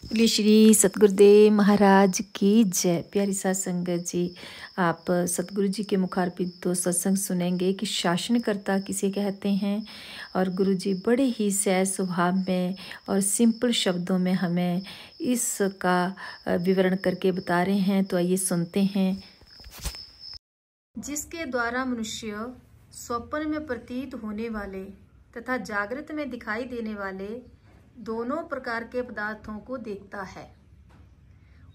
बोलिए श्री सतगुरुदेव महाराज की जय। प्यारी साध संगत जी, आप सतगुरु जी के मुखारबिंद तो सत्संग सुनेंगे कि शासनकर्ता किसे कहते हैं, और गुरु जी बड़े ही सहज स्वभाव में और सिंपल शब्दों में हमें इसका विवरण करके बता रहे हैं। तो आइए सुनते हैं। जिसके द्वारा मनुष्य स्वप्न में प्रतीत होने वाले तथा जागृत में दिखाई देने वाले दोनों प्रकार के पदार्थों को देखता है,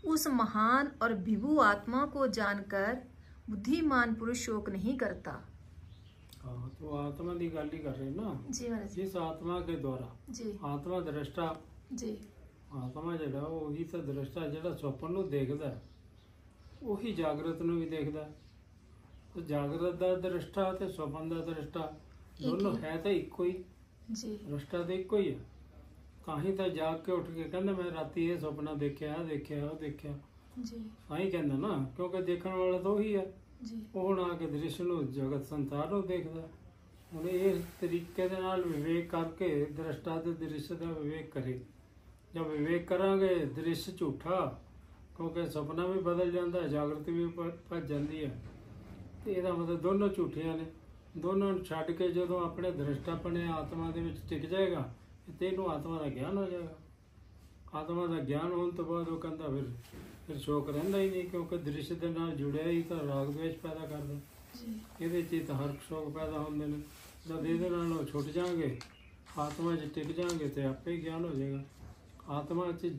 उस महान और विभु आत्मा को जानकर बुद्धिमान पुरुष शोक नहीं करता। तो आत्मा की गल ही कर रहे ना जी महाराज। जिस आत्मा के द्वारा जी आत्मा दृष्टा जी आत्मा जड़ा वही तो दृष्टा जड़ा स्वप्न नूं देखदा है, वही जागृत नूं भी देखदा है। तो जागृत दा दृष्टा ते स्वप्न दा दृष्टा दोनों है तो इको ही जी। दृष्टा तो इको ही है। ताही तो जाग के उठ के कहंदा मैं राती ये सुपना देखिया देखिया देखिया जी। ताही कहंदा ना, क्योंकि देखने वाला तो ही है। जी ਉਹ ਹੁਣ ਆ ਕੇ ਦ੍ਰਿਸ਼ ਨੂੰ ਜਗਤ ਸੰਸਾਰ ਨੂੰ ਦੇਖਦਾ। ਹੁਣ ਇਸ ਤਰੀਕੇ ਦੇ ਨਾਲ ਵਿਵੇਕ ਕਰਕੇ ਦ੍ਰਿਸ਼ਟਾ ਤੇ ਦ੍ਰਿਸ਼ ਦਾ ਵਿਵੇਕ ਕਰੇ। ਜਦ ਵਿਵੇਕ ਕਰਾਂਗੇ ਦ੍ਰਿਸ਼ ਝੂਠਾ, ਕਿਉਂਕਿ ਸੁਪਨਾ ਵੀ ਬਦਲ ਜਾਂਦਾ, ਜਾਗਰਤ ਵੀ ਭੱਜ ਜਾਂਦੀ ਹੈ। ਤੇ ਇਹਦਾ ਮਤਲਬ ਦੋਨੋਂ ਝੂਠੀਆਂ ਨੇ। ਦੋਨੋਂ ਨੂੰ ਛੱਡ ਕੇ ਜਦੋਂ ਆਪਣੇ ਦ੍ਰਿਸ਼ਟਾਪਣੇ ਆਤਮਾ ਦੇ ਵਿੱਚ ਟਿਕ ਜਾਏਗਾ ਤੇ ਇਹਨੂੰ ਆਤਮਾ ਦਾ ਗਿਆਨ ਹੋ ਜਾਏਗਾ। ਆਤਮਾ ਦਾ ਗਿਆਨ ਹੋਣ ਤੋਂ ਬਾਅਦ ਉਹ ਕਹਿੰਦਾ ਫਿਰ ਸ਼ੌਕ ਰਹਿੰਦਾ ਹੀ ਨਹੀਂ, ਕਿਉਂਕਿ ਦ੍ਰਿਸ਼ ਦੇ ਨਾਲ ਜੁੜਿਆ ਹੀ ਤਾਂ ਰਾਗ ਦਵੇਸ਼ ਪੈਦਾ ਕਰਦਾ। ਇਹਦੇ 'ਚ ਤਾਂ ਹਰ ਸ਼ੌਕ ਪੈਦਾ ਹੁੰਦੇ ਨੇ। ਜਦ ਇਹਦੇ ਨਾਲ ਉਹ ਛੁੱਟ ਜਾਣਗੇ, ਆਤਮਾ 'ਚ ਟਿਕ ਜਾਣਗੇ ਤੇ ਆਪੇ ਹੀ ਗਿਆਨ ਹੋ ਜਾਏਗਾ। ਆਤਮਾ 'ਚ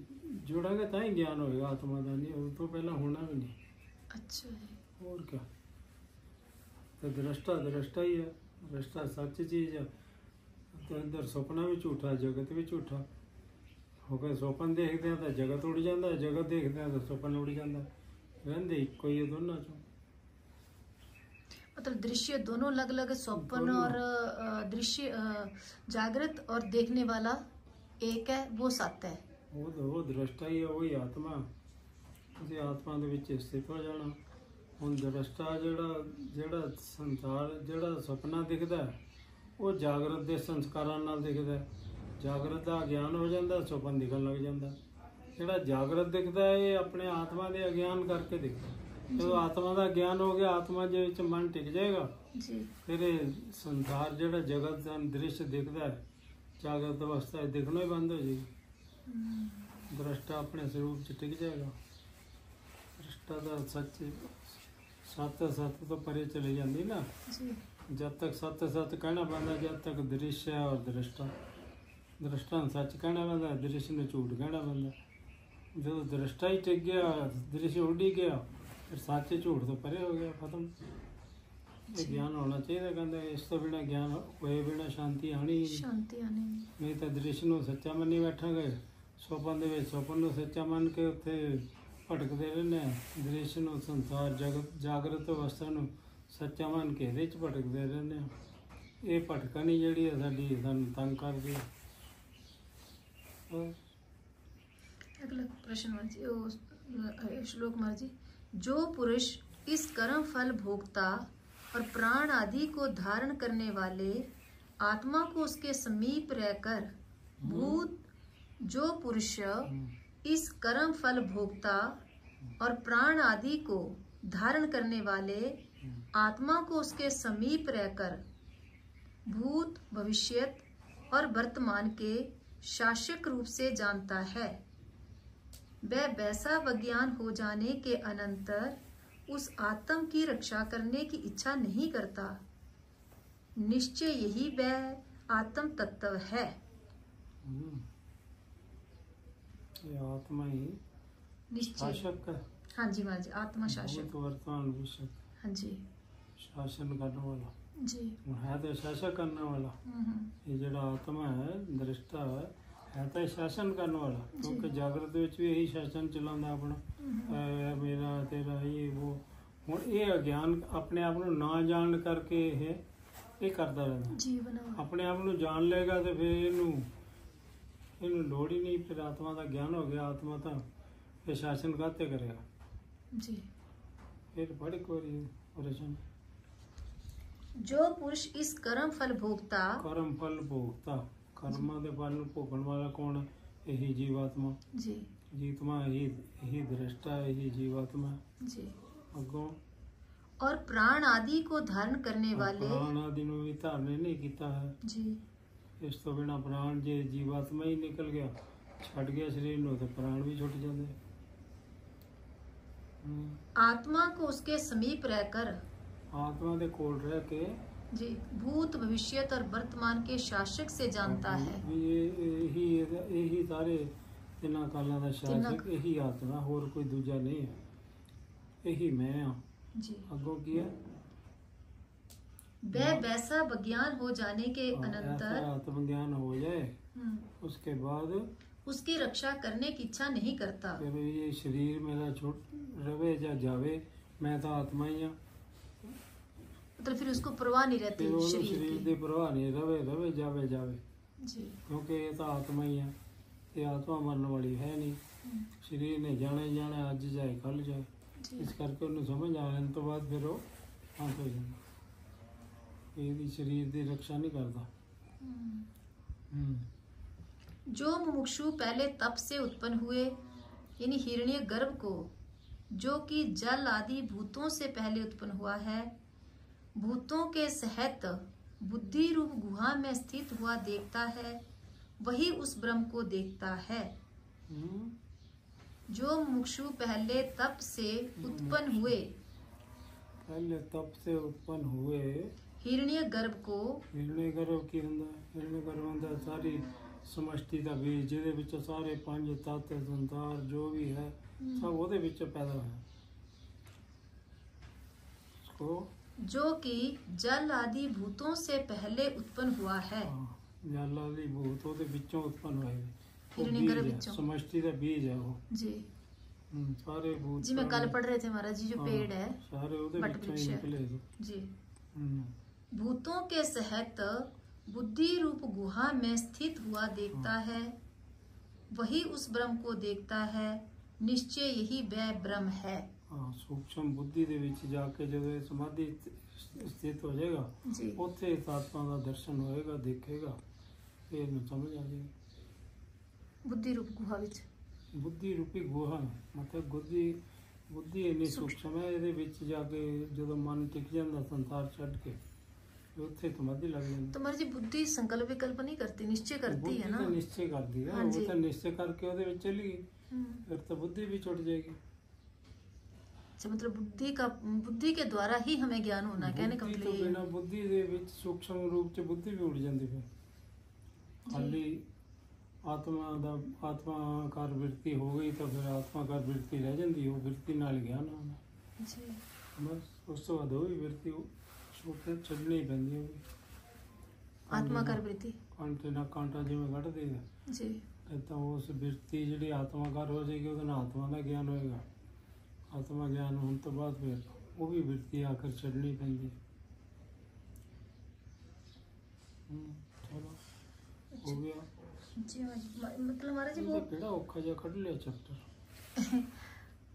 ਜੁੜਾਂਗੇ ਤਾਂ ਹੀ ਗਿਆਨ ਹੋਏਗਾ, ਆਤਮਾ ਦਾ ਨਹੀਂ, ਉਸ ਤੋਂ ਪਹਿਲਾਂ ਹੋਣਾ ਵੀ ਨਹੀਂ। अच्छा है। ਹੋਰ ਕਿਆ। ਤੇ ਦ੍ਰਿਸ਼ਟਾ ਹੀ ਹੈ। ਦ੍ਰਿਸ਼ਟਾ ਸੱਚ ਚੀਜ਼ ਹੈ। ਤੇ ਅੰਦਰ ਸੁਪਨਾ ਵੀ ਝੂਠਾ, ਜਗਤ ਵੀ ਝੂਠਾ ਹੋ ਕੇ ਸੁਪਨ ਦੇਖਦੇ ਆ ਤਾਂ ਜਗਤ ਉੜ ਜਾਂਦਾ, ਜਗਤ ਦੇਖਦੇ ਆ ਤਾਂ ਸੁਪਨ ਉੜ ਜਾਂਦਾ। ਰਹਿੰਦੇ ਇੱਕੋ ਹੀ ਦੋਨਾਂ ਚੋਂ। मतलब दृश्य दोनों अलग अलग, स्वप्न और दृश्य जागृत और देखने वाला एक है, वो सत्य है। वो दृष्टा ही है, वही आत्मा। उसी आत्मा ਦੇ ਵਿੱਚ ਸਥਿਤ ਹੋ ਜਾਣਾ। ਹੁਣ ਦ੍ਰਿਸ਼ਟਾ ਜਿਹੜਾ ਸੰਸਾਰ ਜਿਹੜਾ ਸੁਪਨਾ ਦਿਖਦਾ ਉਹ ਜਾਗਰਤ ਦੇ ਸੰਸਕਾਰਾਂ ਨਾਲ ਦਿਖਦਾ। ਜਾਗਰਤ ਦਾ ਗਿਆਨ ਹੋ ਜਾਂਦਾ, ਸੁਪਨ ਦਿਖਣ ਲੱਗ ਜਾਂਦਾ। ਜਿਹੜਾ ਜਾਗਰਤ ਦਿਖਦਾ ਇਹ ਆਪਣੇ ਆਤਮਾ ਦੇ ਅਗਿਆਨ ਕਰਕੇ ਦਿਖਦਾ। ਜਦੋਂ ਆਤਮਾ ਦਾ ਗਿਆਨ ਹੋ ਗਿਆ, ਆਤਮਾ ਦੇ ਵਿੱਚ ਮਨ ਟਿਕ ਜਾਏਗਾ ਜੀ, ਫਿਰ ਇਹ ਸੰਸਾਰ ਜਿਹੜਾ ਜਗਤ ਦਾ ਦ੍ਰਿਸ਼ ਦਿਖਦਾ ਹੈ ਜਾਗਰਤ ਅਵਸਥਾ ਦਿਖਣਾ ਹੀ ਬੰਦ ਹੋ ਜਾਏਗੀ। ਦ੍ਰਿਸ਼ਟਾ ਆਪਣੇ ਸਰੂਪ 'ਚ ਟਿਕ ਜਾਏਗਾ। ਦ੍ਰਿਸ਼ਟਾ ਦਾ ਸੱਚ ਸੱਤ ਤੋਂ ਪਰੇ ਚਲੇ ਜਾਂਦੀ ਨਾ। जब तक सत्य कहना पैंदा, जब तक दृश्य है और दृष्टा ਨੂੰ सच कहना पैंदा, दृश्य ਨੂੰ झूठ कहना पैंदा। जो दृष्टा ही टिक गया, दृश्य उड़ ही गया, फिर सच झूठ तो परे हो गया, खत्म। ये ज्ञान होना चाहिए। कहते इस तो बिना ज्ञान होए बिना शांति आनी नहीं। तो दृश्य ਨੂੰ सच्चा मनी बैठांगे, ਸੁਪਨ ਦੇ ਵਿੱਚ ਸੁਪਨ ਨੂੰ ਸੱਚਾ ਮੰਨ ਕੇ ਉੱਥੇ ਭਟਕਦੇ ਰਹਿੰਦੇ ਹਾਂ। ਦ੍ਰਿਸ਼ ਨੂੰ ਸੰਸਾਰ ਜਾਗਰਤ ਅਵਸਥਾ ਨੂੰ ਸੱਚਾ ਮੰਨ ਕੇ ਇਹਦੇ 'ਚ ਭਟਕਦੇ ਰਹਿੰਦੇ ਹਾਂ। ਇਹ ਭਟਕਣ ਹੀ ਜਿਹੜੀ ਹੈ ਸਾਡੀ ਸਾਨੂੰ ਤੰਗ ਕਰਦੀ ਹੈ। अगला प्रश्न महाराज, श्लोक महाराज जी, जो पुरुष इस कर्म फल भोक्ता और प्राण आदि को धारण करने वाले आत्मा को उसके समीप रहकर भूत, जो पुरुष इस कर्म फल भोक्ता और प्राण आदि को धारण करने वाले आत्मा को उसके समीप रहकर भूत, भविष्यत और वर्तमान के शासक रूप से जानता है, वह वैसा विज्ञान हो जाने के अनंतर उस आत्म की रक्षा करने की इच्छा नहीं करता। निश्चय यही वह आत्म तत्व है। ये आत्मा ही शासक है। हाँ जी महाराज, आत्मा शासक, वर्तमान भविष्य। हाँ जी, शासन करने वाला जी है तो शासन करने वाला। ये जो आत्मा है दृष्टा है तो शासन करने वाला, क्योंकि जागृत ਵਿੱਚ ਵੀ ਇਹੀ शासन ਚਲਾਉਂਦਾ ਆਪਣਾ। ਮੇਰਾ ਤੇਰਾ ਇਹ वो ਹੁਣ ਇਹ ਅਗਿਆਨ ਆਪਣੇ ਆਪ ਨੂੰ ਨਾ ਜਾਣ ਕਰਕੇ ਇਹ ਕਰਦਾ ਰਹਿੰਦਾ। ਆਪਣੇ ਆਪ ਨੂੰ ਜਾਣ ਲਏਗਾ ਤੇ ਫਿਰ ਇਹਨੂੰ ਲੋੜ ਹੀ ਨਹੀਂ। ਫਿਰ ਆਤਮਾ ਦਾ ਗਿਆਨ ਹੋ ਗਿਆ, ਆਤਮਾ ਤਾਂ ਫਿਰ शासन ਕਾਹਤੇ ਕਰੇਗਾ जी। फिर बड़ी कोरी परेशान। जो पुरुष इस कर्म फल भोगता कर्मा ਦੇ ਫਲ ਨੂੰ ਭੋਗਣ ਵਾਲਾ ਕੌਣ ਹੈ? यही जीवात्मा, जी जीतमा यही दृष्टा, यही जीवात्मा। जी। अगों और प्राण आदि को धारण करने वाले, प्राण आदि ਨੂੰ ਵੀ ਧਾਰਨ नहीं ਕੀਤਾ है। जी ਇਸ ਤੋਂ ਬਿਨਾ ਪ੍ਰਾਣ ਜੇ ਜੀਵਾਤਮਾ ਹੀ ਨਿਕਲ ਗਿਆ, ਛੱਡ ਗਿਆ ਸਰੀਰ ਨੂੰ, ਤਾਂ ਪ੍ਰਾਣ ਵੀ ਛੁੱਟ ਜਾਂਦੇ। आत्मा को उसके समीप रहकर, आत्मा ਦੇ ਕੋਲ ਰਹਿ ਕੇ जी भूत भविष्यत और वर्तमान के शासक से जानता है। ਵੀ ਇਹੀ ਸਾਰੇ ਤਿੰਨਾਂ ਕਾਲਾਂ ਦਾ ਸ਼ਾਸਕ ਇਹੀ ਆਤਮਾ, ਹੋਰ ਕੋਈ ਦੂਜਾ ਨਹੀਂ ਹੈ, ਇਹੀ मैं हाँ। जी ਅੱਗੋਂ ਕੀ ਹੈ? वह वैसा विज्ञान हो जाने के अनंतर, ऐसा आत्मज्ञान हो जाए उसके बाद उसकी रक्षा करने की इच्छा नहीं करता। फिर ये शरीर मेरा छूट रवे या जावे, मैं तो आत्मा ही हाँ। मतलब फिर उसको परवाह नहीं रहती शरीर की परवाह नहीं, रवे रवे जावे जावे, जी क्योंकि ये तो आत्मा ही है, ये आत्मा मरने वाली है नहीं। शरीर ने जाना ही जाना, अज जाए कल जाए, इस करके उन्हें समझ आने तो बाद फिर वो शांत हो जाए। ये शरीर की रक्षा नहीं करता। जो मुमुक्षु पहले तप से उत्पन्न हुए, यानी हिरण्य गर्भ को, जो कि जल आदि भूतों से पहले उत्पन्न हुआ है, भूतों के सहित बुद्धि रूप गुहा में स्थित हुआ देखता है, वही उस ब्रह्म को देखता है। जो मुमुक्षु पहले तप से उत्पन्न हुए, पहले तप से उत्पन्न हुए हिरण्य गर्भ को, हिरण्य गर्भ की हिरण्य गर्भ अंदर सारी समष्टि का बीज, ਜਿਹਦੇ ਵਿੱਚ ਸਾਰੇ ਪੰਜ ਤੱਤ ਸੰਸਾਰ जो भी है सब ਉਹਦੇ ਵਿੱਚ पैदा है। उसको जो कि जल आदि भूतों से पहले उत्पन्न हुआ है। जल आदि भूत ਉਹਦੇ ਵਿੱਚੋਂ उत्पन्न ਹੋਏ, हिरण्य गर्भ ਵਿੱਚੋਂ समष्टि का बीज है वो जी। सारे भूत जी मैं कल पढ़ रहे थे महाराज जी, जो पेड़ है सारे ਉਹਦੇ ਵਿੱਚੋਂ ਹੀ ਨਿਕਲੇ जी। भूतों के सहित बुद्धि रूप गुहा में स्थित हुआ देखता है, वही उस ब्रह्म को देखता है, निश्चय यही वह ब्रह्म है। सूक्ष्म बुद्धि ਦੇ ਵਿੱਚ ਜਾ ਕੇ ਜਦੋਂ ਸਮਾਧि स्थित हो जाएगा, ਉੱਥੇ ਆਤਮਾ ਦਾ ਦਰਸ਼ਨ ਹੋਏਗਾ, ਦੇਖੇਗਾ, ਇਹ ਨੂੰ ਸਮਝ ਆ ਜਾਏਗੀ। बुद्धि रूप गुहा ਵਿੱਚ, बुद्धि रूपी गुहा मतलब बुद्धि ਇੰਨੀ ਸੂक्ष्म ਹੈ, ਇਹਦੇ ਵਿੱਚ ਜਾ ਕੇ ਜਦੋਂ ਮਨ ਟਿਕ ਜਾਂਦਾ ਸੰਸਾਰ ਛੱਡ ਕੇ, ਉੱਥੇ ਸਮਾਧि ਲੱਗ ਜਾਂਦੀ। तो महाराज जी बुद्धि संकल्प विकल्प नहीं करती, निश्चय करती है ना। निश्चय करती है, वो तो निश्चय करके ਉਹਦੇ ਵਿੱਚ चली गई, फिर तो बुद्धि भी छूट जाएगी। अच्छा, मतलब बुद्धि के द्वारा ही हमें ज्ञान होना है, कहने का मतलब ये। बिना बुद्धि ਦੇ ਵਿੱਚ ਸੂक्ष्म रूप ਚ बुद्धि भी उड़ ਜਾਂਦੀ ਫਿਰ। खाली आत्माकार वृत्ति हो गई तो फिर आत्माकार वृत्ति रह जाती, वो वृत्ति नाल ज्ञान होना जी। बस उस तो बाद वो भी वृत्ति छोटे छड़नी ही पैंदी होगी। आत्माकार वृत्ति कांटे ना कांटा जिवें कट देगा जी, तो उस वृत्ति जी आत्माकार हो जाएगी, वो आत्मा का ज्ञान होएगा। आत्मा ज्ञान होने तो बाद फिर वो भी वृत्ति आकर छड़नी पैंदी। चलो हो गया जी मतलब महाराज जी वो केड़ा औखा जा कट लिया चैप्टर।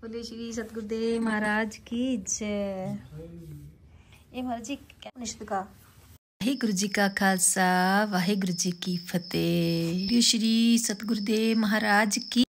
बोले श्री सतगुरुदेव महाराज की जय। ਇਹ महाराज जी क्या निश्चित का वाहिगुरु जी का खालसा वाहिगुरु जी की फतेह। श्री सतगुरुदेव महाराज की